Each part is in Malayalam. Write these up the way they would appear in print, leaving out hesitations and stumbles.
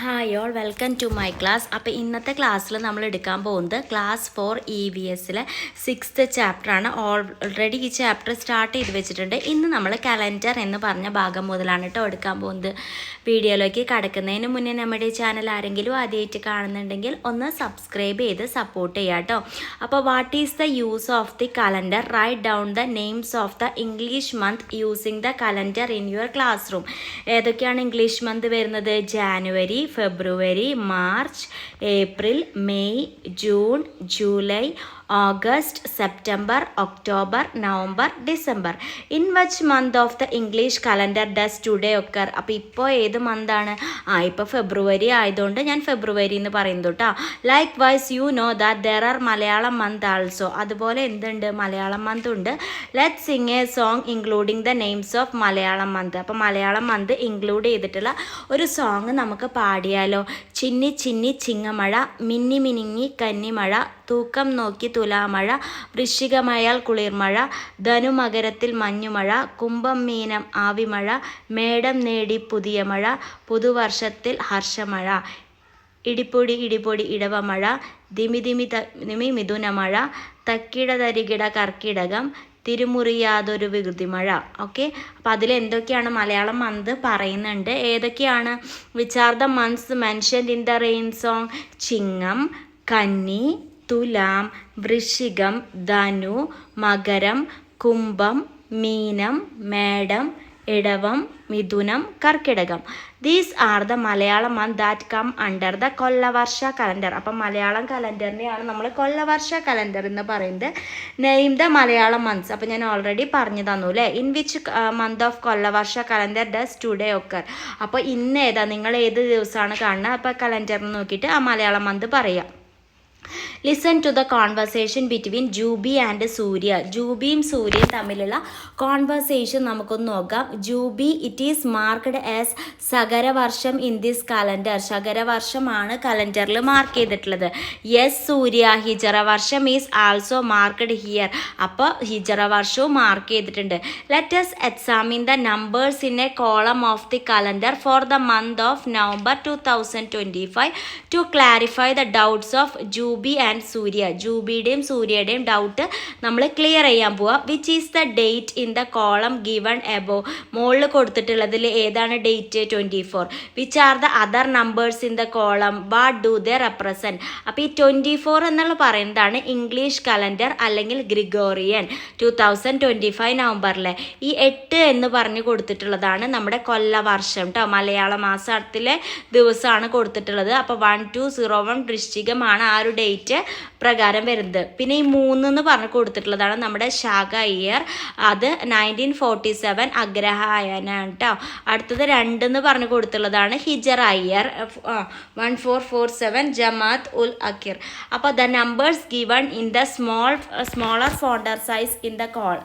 Hi all welcome to my class. അപ്പോൾ ഇന്നത്തെ ക്ലാസ്സിൽ നമ്മൾ എടുക്കാൻ പോകുന്നത് ക്ലാസ് 4 EVSലെ 6th ചാപ്റ്ററാണ്. ഓൾറെഡി ഈ ചാപ്റ്റർ സ്റ്റാർട്ട് ചെയ്ത് വെച്ചിട്ടുണ്ട്. ഇന്ന് നമ്മൾ കലണ്ടർ എന്ന് പറഞ്ഞ ഭാഗം മുതലാണ് കേട്ടോ എടുക്കാൻ പോകുന്നത്. വീഡിയോയിലേക്ക് കടക്കുന്നതിന് മുന്നേ നമ്മുടെ ചാനൽ ആരെങ്കിലും ആദ്യമായിട്ട് കാണുന്നുണ്ടെങ്കിൽ ഒന്ന് സബ്സ്ക്രൈബ് ചെയ്ത് സപ്പോർട്ട് ചെയ്യുക കേട്ടോ. അപ്പോൾ what is the use of the calendar? Write down the names of the English month using the calendar in your class room. ഏതൊക്കെയാണ് ഇംഗ്ലീഷ് മന്ത് വരുന്നത്? January, February, March, April, May, June, July, August, September, October, November, December. In which month of the English calendar does today occur? അപ്പോൾ ഇപ്പോൾ ഏത് മന്താണ്? ഇപ്പോൾ ഫെബ്രുവരി ആയതുകൊണ്ട് ഞാൻ ഫെബ്രുവരി എന്ന് പറയുന്നു കേട്ടോ. Likewise you know that there are Malayalam month also. അതുപോലെ എന്തുണ്ട്? മലയാളം മന്ത് ഉണ്ട്. Let sing a song including the names of Malayalam month. അപ്പോൾ മലയാളം മന്ത് ഇൻക്ലൂഡ് ചെയ്തിട്ടുള്ള ഒരു സോങ് നമുക്ക് പാടിയാലോ? ചിന്നി ചിന്നി ചിങ്ങമഴ, മിന്നി മിനിങ്ങി കന്നിമഴ, തൂക്കം നോക്കി തുലാമഴ, വൃശ്ചികമയാൽ കുളിർമഴ, ധനുമകരത്തിൽ മഞ്ഞുമഴ, കുംഭം മീനം ആവിമഴ, മേടം നേടി പുതിയ മഴ, പുതുവർഷത്തിൽ ഹർഷമഴ, ഇടിപ്പൊടി ഇടിപ്പൊടി ഇടവമഴ, ദിമി മിഥുനമഴ, തക്കിട തരികിട കർക്കിടകം, തിരുമുറിയാതൊരു വികൃതിമഴ. ഓക്കെ, അപ്പോൾ അതിലെന്തൊക്കെയാണ് മലയാളം മന്ത് പറയുന്നുണ്ട്. ഏതൊക്കെയാണ്? Which are the months mentioned in the rain song? Chingam, Kanni, Thulam, Vrischikam, Dhanu, Makaram, Kumbham, Meenam, Medam, Edavam, Mithunam, Karkidakam. These are the Malayalam month that come under the Kollavarsha calendar. അപ്പം മലയാളം കലണ്ടറിനെയാണ് നമ്മൾ കൊല്ലവർഷ കലണ്ടർ എന്ന് പറയുന്നത്. Name the Malayalam months. അപ്പം ഞാൻ ഓൾറെഡി പറഞ്ഞു തന്നു അല്ലേ. In which month of Kollavarsha calendar does today occur? അപ്പോൾ ഇന്ന് ഏതാ, നിങ്ങൾ ഏത് ദിവസമാണ് കാണുന്നത്? അപ്പോൾ കലണ്ടറിൽ നോക്കിയിട്ട് ആ മലയാളം മന്ത് പറയാം. Listen to the conversation between Jubi and Surya. ജൂബിയും സൂര്യയും തമ്മിലുള്ള കോൺവെർസേഷൻ നമുക്കൊന്ന് നോക്കാം. Jubi, it is marked as Sakavarsham in this calendar. ശകരവർഷമാണ് കലണ്ടറിൽ മാർക്ക് ചെയ്തിട്ടുള്ളത്. യെസ് സൂര്യ, ഹിജറ വർഷം ഈസ് ആൾസോ മാർക്ക്ഡ് ഹിയർ. അപ്പോൾ ഹിജറ വർഷവും മാർക്ക് ചെയ്തിട്ടുണ്ട്. Let us examine the numbers in a column of the calendar for the month of November 2025 to clarify the doubts of Jubi and Surya. ജൂബിയുടെയും സൂര്യയുടെയും ഡൗട്ട് നമ്മൾ ക്ലിയർ ചെയ്യാൻ പോവാം. Which is the date in the column given above? മുകളിൽ കൊടുത്തിട്ടുള്ളതിൽ ഏതാണ് date? 24. Which are the other numbers in the column? What do they represent? അപ്പോൾ ഈ 24 എന്നുള്ള പറയുന്നതാണ് ഇംഗ്ലീഷ് കലണ്ടർ അല്ലെങ്കിൽ ഗ്രിഗോറിയൻ 2025 നവംബറിലെ. ഈ 8 എന്ന് പറഞ്ഞു കൊടുത്തിട്ടുള്ളതാണ് നമ്മുടെ കൊല്ലവർഷം കേട്ടോ. മലയാള മാസത്തിലെ ദിവസമാണ് കൊടുത്തിട്ടുള്ളത്. അപ്പോൾ 1201 വൃശ്ചികമാണ് ആ ഒരു ഡേറ്റ് പ്രകാരം വരുന്നത്. പിന്നെ ഈ 3 എന്ന് പറഞ്ഞു കൊടുത്തിട്ടുള്ളതാണ് നമ്മുടെ ശാഖ ഇയർ. അത് 1947 അഗ്രഹായന കേട്ടോ. അടുത്തത് 2 എന്ന് പറഞ്ഞു കൊടുത്തിട്ടുള്ളതാണ് ഹിജറ ഇയർ 1447 ജമാത്ത് ഉൽ അഖിർ. അപ്പോൾ the numbers given in the smaller von der size in the call.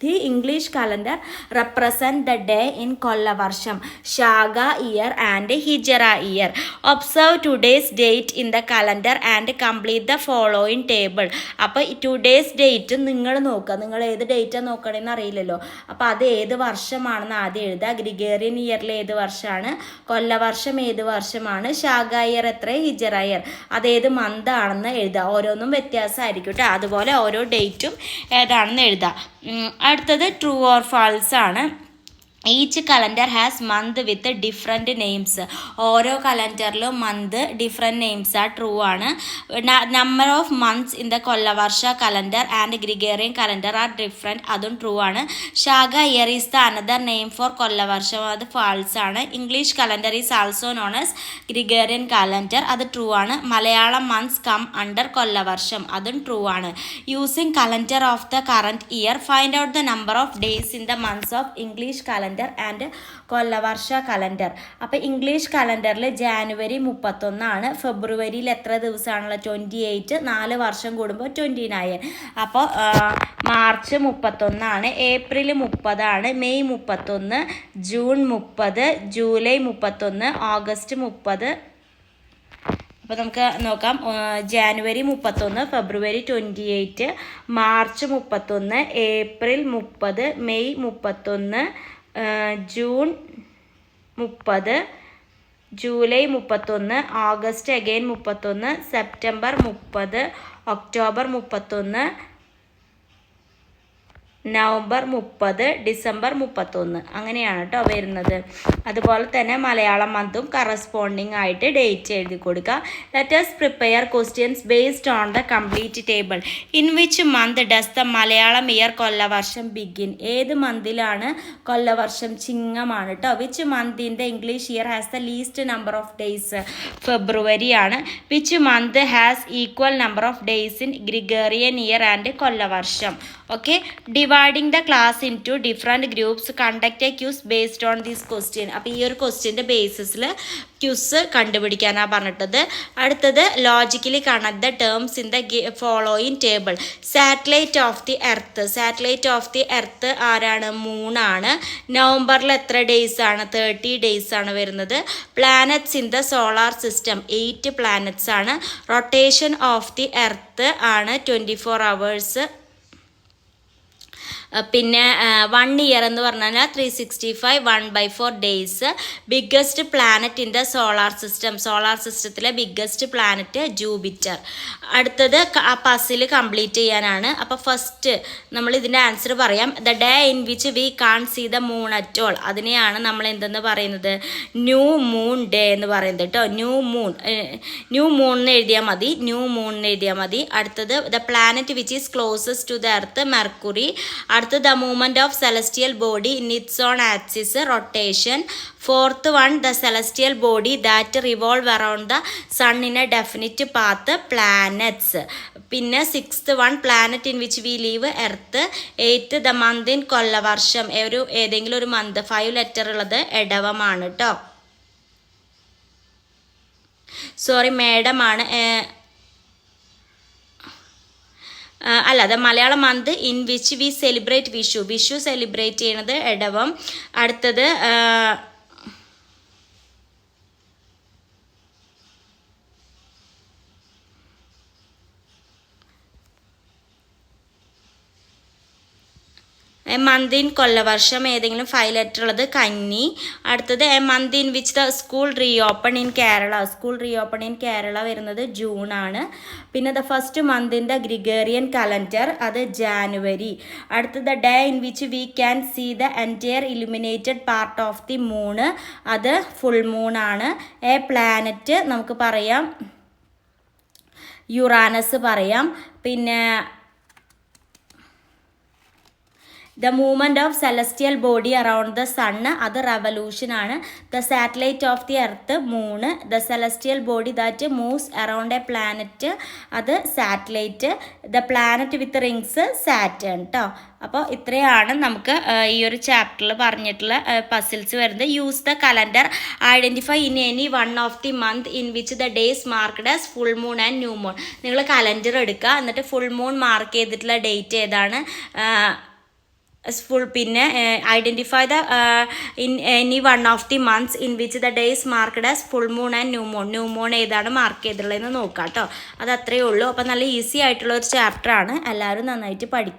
The English calendar represent the day in കൊല്ലവർഷം, ശാഖ ഇയർ ആൻഡ് ഹിജറ year. Observe today's date in the calendar and complete the following table. അപ്പോൾ ടുഡേസ് ഡേറ്റ് നിങ്ങൾ നോക്കുക. നിങ്ങൾ ഏത് ഡേറ്റാണ് നോക്കണമെന്ന് അറിയില്ലല്ലോ. അപ്പോൾ അത് ഏത് വർഷമാണെന്ന് ആദ്യം എഴുതുക. ഗ്രിഗേറിയൻ ഇയറിൽ ഏത് വർഷമാണ്, കൊല്ലവർഷം ഏത് വർഷമാണ്, ശാഖ ഇയർ എത്ര, ഹിജറ ഇയർ അതേത് മന്ത് ആണെന്ന് എഴുതുക. ഓരോന്നും വ്യത്യാസമായിരിക്കും കേട്ടോ. അതുപോലെ ഓരോ ഡേറ്റും ഏതാണെന്ന് എഴുതുക. അടുത്തത് ട്രൂ ഓർ ഫാൾസ് ആണ്. Each calendar has month with different names. ഓരോ കലണ്ടറിലും മന്ത് ഡിഫറെൻറ്റ് നെയിംസ് ആ ട്രൂ ആണ്. Number of months in the Kollavarsha calendar and Gregorian calendar are different, അതും ട്രൂ ആണ്. ശാഖ year is the another name for കൊല്ലവർഷം, അത് ഫാൾസ് ആണ്. English calendar is also known as Gregorian calendar, അത് ട്രൂ ആണ്. മലയാളം മന്ത്സ് കം അണ്ടർ കൊല്ലവർഷം, അതും ട്രൂ ആണ്. Using calendar of the current year find out the number of days in the months of English calendar and കൊല്ലവർഷ calendar. അപ്പോൾ ഇംഗ്ലീഷ് കലണ്ടറിൽ ജാനുവരി 31 ഫെബ്രുവരിയിൽ എത്ര ദിവസമാണുള്ളത്? 28. 4 വർഷം കൂടുമ്പോൾ 29. അപ്പോൾ March 31, April 30, May 31, June 30, July 31, August 30. അപ്പോൾ നമുക്ക് നോക്കാം. ജാനുവരി 31, ഫെബ്രുവരി 28, March 31, April 30, May 31, June 30, July 31, August again 31, September 30, October 31, November 30, December 31 അങ്ങനെയാണ് കേട്ടോ വരുന്നത്. അതുപോലെ തന്നെ മലയാളം മന്തും കറസ്പോണ്ടിങ് ആയിട്ട് ഡേറ്റ് എഴുതി കൊടുക്കുക. Let us prepare questions based on the complete table. In which month does the Malayalam year Kollavarsham begin? ഏത് മന്തിലാണ് കൊല്ലവർഷം? ചിങ്ങമാണ് കേട്ടോ. Which month in the English year has the least number of days? February ആണ്. Which month has equal number of days in Gregorian year and Kollavarsham? Okay, dividing the class into different groups, conduct a quiz based on this question. അപ്പോൾ ഈ ഒരു ക്വസ്റ്റ്യൻ്റെ ബേസിസിൽ ക്യൂസ് കണ്ടുപിടിക്കാനാണ് പറഞ്ഞിട്ടത്. അടുത്തത് logically connect the terms in the following table. Satellite of the earth. Satellite of the earth ആരാണ്? മൂണാണ്. നവംബറിൽ എത്ര ഡേയ്സ് ആണ്? 30 ഡേയ്സ് ആണ് വരുന്നത്. Planets in the solar system 8 planets ആണ്. റൊട്ടേഷൻ ഓഫ് ദി എർത്ത് ആണ് 24 hours. പിന്നെ 1 ഇയർ എന്ന് പറഞ്ഞാൽ 365, 1/4 days. Biggest planet in the solar system. Solar സിസ്റ്റത്തിലെ ബിഗ്ഗസ്റ്റ് പ്ലാനറ്റ് ജൂപ്പിറ്റർ. അടുത്തത് പസിൽ കംപ്ലീറ്റ് ചെയ്യാനാണ്. അപ്പോൾ ഫസ്റ്റ് നമ്മൾ ഇതിൻ്റെ ആൻസർ പറയാം. The day in which we can see the moon at all. അതിനെയാണ് നമ്മൾ എന്തെന്ന് പറയുന്നത്? ന്യൂ മൂൺ ഡേ എന്ന് പറയുന്നത് കേട്ടോ. ന്യൂ മൂൺ എന്ന് എഴുതിയാൽ മതി. ന്യൂ മൂൺ എന്ന് എഴുതിയാൽ മതി. അടുത്തത് the planet which is closest to the earth, Mercury. അടുത്ത the movement of celestial body in its own axis, rotation. Fourth one the celestial body that revolve around the sun in a definite path, planets. പിന്നെ 6th one planet in which we live, earth. 8th the month in Kollavarsham. ഏതെങ്കിലും ഒരു മന്ത് 5 ലെറ്റർ ഉള്ളത് ഇടവമാണ് കേട്ടോ. സോറി, മേഡമാണ്. അല്ലാതെ Malayalam month in which we celebrate Vishu. Vishu celebrate ചെയ്യണത് ഇടവം. അടുത്തത് എ മന്ത് ഇൻ കൊല്ലവർഷം ഏതെങ്കിലും 5 ലെറ്റർ ഉള്ളത് കന്നി. അടുത്തത് a month in which the school reopen in Kerala. School reopen in Kerala വരുന്നത് ജൂണാണ്. പിന്നെ the first month in the Gregorian calendar, അത് ജാനുവരി. അടുത്തത് day in which we can see the entire illuminated part of the moon, അത് ഫുൾ മൂണാണ്. എ പ്ലാനറ്റ് നമുക്ക് പറയാം യുറാനസ് പറയാം. പിന്നെ the movement of celestial body around the sun, അത് റെവല്യൂഷനാണ്. The satellite of the earth, moon. The celestial body that moves around a planet, അത് satellite. The planet with rings, Saturn കേട്ടോ. അപ്പോൾ ഇത്രയാണ് നമുക്ക് ഈ ഒരു ചാപ്റ്ററിൽ പറഞ്ഞിട്ടുള്ള പസിൽസ് വരുന്നത്. Use the calendar, identify in any one of the month in which the days marked as full moon and new moon. നിങ്ങൾ കലണ്ടർ എടുക്കുക, എന്നിട്ട് ഫുൾ മൂൺ മാർക്ക് ചെയ്തിട്ടുള്ള ഡേറ്റ് ഏതാണ്, ഫുൾ. പിന്നെ identify the in any one of the months in which the days marked as full moon and new moon. New moon ഏതാണ് മാർക്ക് ചെയ്തിട്ടുള്ളതെന്ന് നോക്കാം കേട്ടോ. അത് അത്രയേ ഉള്ളൂ. അപ്പോൾ നല്ല ഈസി ആയിട്ടുള്ള ഒരു ചാപ്റ്ററാണ്. എല്ലാവരും നന്നായിട്ട് പഠിക്കുക.